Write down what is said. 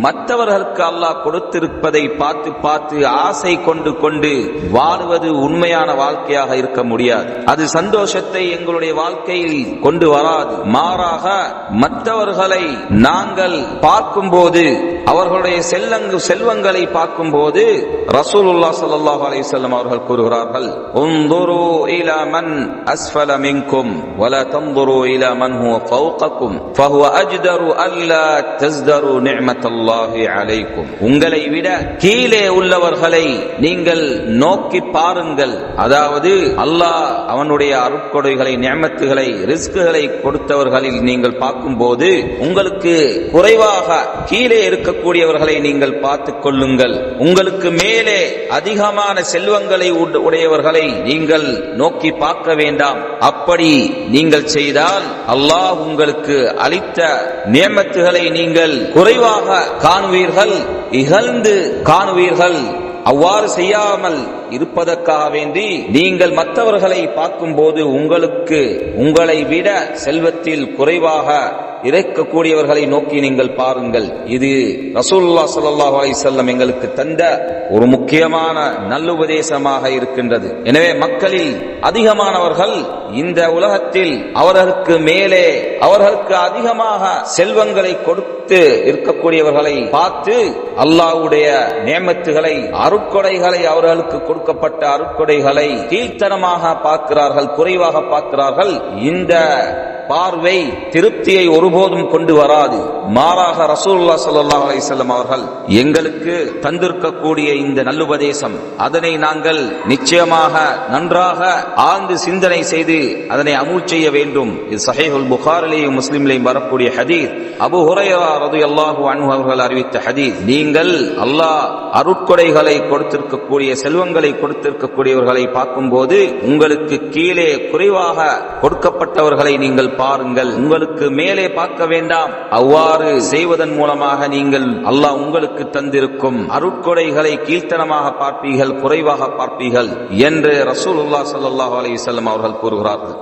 மற்றவர்களுக்கு அல்லாஹ் கொடுத்திருப்பதை பார்த்து பார்த்து ஆசை கொண்டு கொண்டு வாழுவது உண்மையான வாழ்க்கையாக இருக்க முடியாது. அது சந்தோஷத்தை எங்களுடைய வாழ்க்கையில் கொண்டு வராது. மாறாக மற்றவர்களை நாங்கள் பார்க்கும்போது, அவர்களுடைய செல்வங்களை பார்க்கும்போது ரசூலுல்லாஹ் ஸல்லல்லாஹு அலைஹி வஸல்லம் அவர்கள் கூறுகிறார்கள், உன்துரு இலா மன் அஸ்ஃபல மின்கும் வலா தன்துரு இலா மன் ஹுவ ஃபௌகக்கும் ஃபஹுவ அஜ்தரு அல்லா தஸ்தரு நிஅமத்தல்லாஹி அலைக்கும். உங்களை விட கீழே உள்ளவர்களை நீங்கள் நோக்கி பாருங்கள். அதாவது அல்லாஹ் அவனுடைய அருட்கொடைகளை, நிஅமத்துகளை, ரிஸ்குகளை கொடுத்தவர்களில் நீங்கள் பார்க்கும்போது உங்களுக்கு குறைவாக கீழே இருக்கக்கூடியவர்களை நீங்கள் பார்த்துக் கொள்ளுங்கள். உங்களுக்கு மேலே அதிகமான செல்வங்களை உடையவர்களை நீங்கள் நோக்கி பார்க்க வேண்டாம். அப்படி நீங்கள் செய்தால் அல்லாஹ் உங்களுக்கு அளித்த நியமத்துகளை நீங்கள் குறைவாக காணுவீர்கள், இகழ்ந்து காணுவீர்கள். அவ்வாறு செய்யாமல் இருப்பதற்காக வேண்டி நீங்கள் மற்றவர்களை பார்க்கும்போது உங்களுக்கு உங்களை விட செல்வத்தில் குறைவாக இருக்கக்கூடியவர்களை நோக்கி நீங்கள் பாருங்கள். இது ரசூலுல்லாஹ் ஸல்லல்லாஹு அலைஹி வஸல்லம் எங்களுக்கு தந்த ஒரு முக்கியமான நல்லுபதேசமாக இருக்கின்றது. எனவே மக்களில் அதிகமானவர்கள் இந்த உலகத்தில் அவர்களுக்கு மேலே, அவர்களுக்கு அதிகமாக செல்வங்களை கொடுத்து இருக்கக்கூடியவர்களை பார்த்து அல்லாஹ்வுடைய நியமத்துகளை, அருட்கொடைகளை, அவர்களுக்கு கொடுக்கப்பட்ட அருட்கொடைகளை கீழ்த்தனமாக பார்க்கிறார்கள், குறைவாக பார்க்கிறார்கள். இந்த பார்வை திருப்தியை ஒருபோதும் கொண்டு வராது. மாறாக ரசூலுல்லாஹ் ஸல்லல்லாஹு அலைஹி வஸல்லம் அவர்கள் எங்களுக்கு தந்திருக்கக்கூடிய இந்த நல்லுபதேசம், அதனை நாங்கள் நிச்சயமாக நன்றாக ஆழ்ந்து சிந்தனை செய்து அதனை அமுல் செய்ய வேண்டும். இது ஸஹீஹுல் புகாரிலேயும் முஸ்லிமிலேயும் வரக்கூடிய ஹதீஸ். அபூ ஹுரைரா ரலியல்லாஹு அன்ஹு அவர்கள் அறிவித்த ஹதீஸ். நீங்கள் அல்லாஹ் அருட்கொடைகளை கொடுத்திருக்கக்கூடிய, செல்வங்களை கொடுத்திருக்கக்கூடியவர்களை பார்க்கும்போது உங்களுக்கு கீழே குறைவாக கொடுக்கப்பட்டவர்களை நீங்கள் பாருங்கள், உங்களுக்கு மேலே பார்க்க வேண்டாம். அவ்வாறு செய்வதன் மூலமாக நீங்கள் அல்லாஹ் உங்களுக்கு தந்திருக்கும் அருட்கொடைகளை கீழ்த்தனமாக பார்ப்பீர்கள், குறைவாக பார்ப்பீர்கள் என்று ரசூலுல்லாஹ் ஸல்லல்லாஹு அலைஹி வஸல்லம் அவர்கள் கூறுகிறார்கள்.